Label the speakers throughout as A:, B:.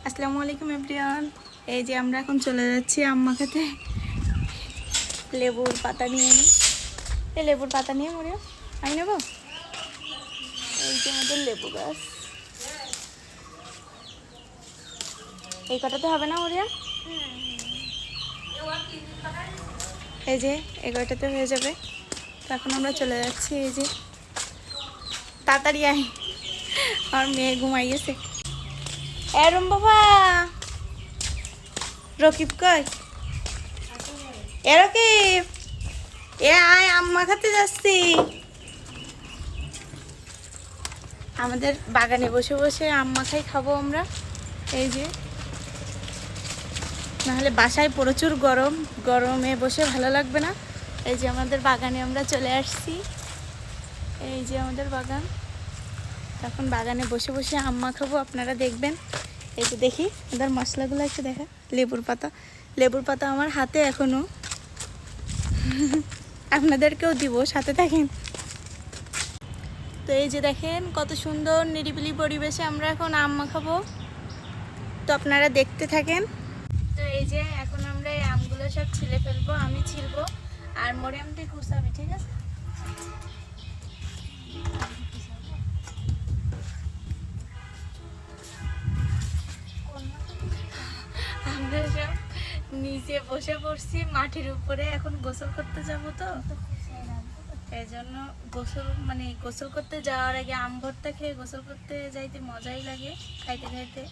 A: আসসালামু আলাইকুম এভরিওয়ান। এই যে আমরা এখন চলে যাচ্ছি আম্মা খেতে লেবুর পাতা নিয়ে নিই। এই লেবুর পাতা নিয়ে মরিয়া আমি নেব। এই যে আমাদের লেবু গাছ, এই কটাতে হবে না মরিয়া? এই যে এই কটাতে হয়ে যাবে। তো এখন আমরা চলে যাচ্ছি। এই যে তাড়াতাড়ি আয়, আমার মেয়ে ঘুমাই গেছে। এরম বাবা রকিব কই? এ রকিব, এ আয়, আম্মা খাতে যাচ্ছি। আমাদের বাগানে বসে বসে আম্মা খাই খাবো আমরা। এই যে নাহলে বাসায় প্রচুর গরম, গরমে বসে ভালো লাগবে না। এই যে আমাদের বাগানে আমরা চলে আসছি। এই যে আমাদের বাগান, এখন বাগানে বসে বসে আম্মা খাবো, আপনারা দেখবেন। এই যে দেখি ওদের মশলাগুলো একটু দেখা। লেবুর পাতা, লেবুর পাতা আমার হাতে এখনো, আপনাদেরকেও দিব, সাথে থাকেন। তো এই যে দেখেন কত সুন্দর নিরিবিলি পরিবেশে আমরা এখন আম্মা খাবো, তো আপনারা দেখতে থাকেন। তো এই যে এখন আমরা এই আমগুলো সব ছিলে ফেলবো, আমি ছিলবো আর মরিয়াম তুই কুচাবি, ঠিক আছে? আমরা সব নিচে বসে পড়ছি মাটির উপরে, এখন গোসল করতে যাব। তো এই জন্য গোসল করতে যাওয়ার আগে আম ভর্তা খেয়ে গোসল করতে যাইতে মজাই লাগে, খাইতে খাইতে।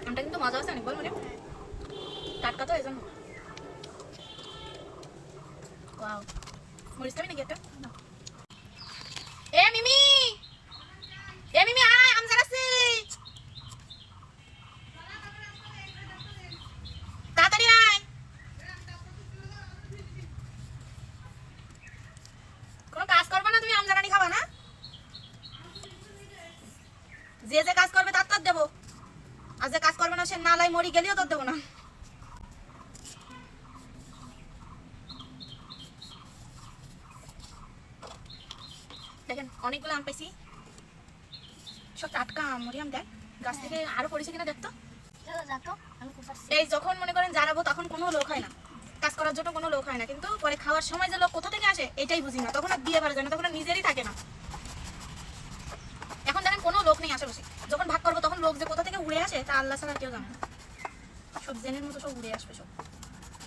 A: আমটা কিন্তু মজা আছে অনেক, বল মনে টাটকা তো, এই জন্য। ওয়াও, মরিচ খাবি নাকি একটা? এ মিমি, এ মিমি আয়, আম ঝাড়াচ্ছি, তাড়াতাড়ি আয়। কোনো কাজ করবে না তুমি, আম ঝাড়ানি খাবা না? যে যে কাজ করবে তার তার দেবো, আর যে কাজ করবে না সে নালাই মরি গেলেও তোর দেবো না। দেখেন অনেকগুলো আম পেয়েছি, সব টাটকা আম। মরিয়াম দেখ গাছ থেকে আরো পড়েছে কিনা দেখতো। এই যখন মনে করেন জানাবো তখন কোনো লোক হয় না, কাজ করার জন্য কোনো লোক হয় না, কিন্তু পরে খাওয়ার সময় যে লোক কোথা থেকে আসে এটাই বুঝি না, তখন আর দিয়ে পারা যায় না, তখন আর নিজেরই থাকে না। এখন দেখেন কোনো লোক নেই আশেপাশে, যখন ভাগ করবো তখন লোক যে কোথা থেকে উড়ে আসে তা আল্লাহ ছাড়া কেউ জানে না, সব জেনের মতো সব উড়ে আসবে সব।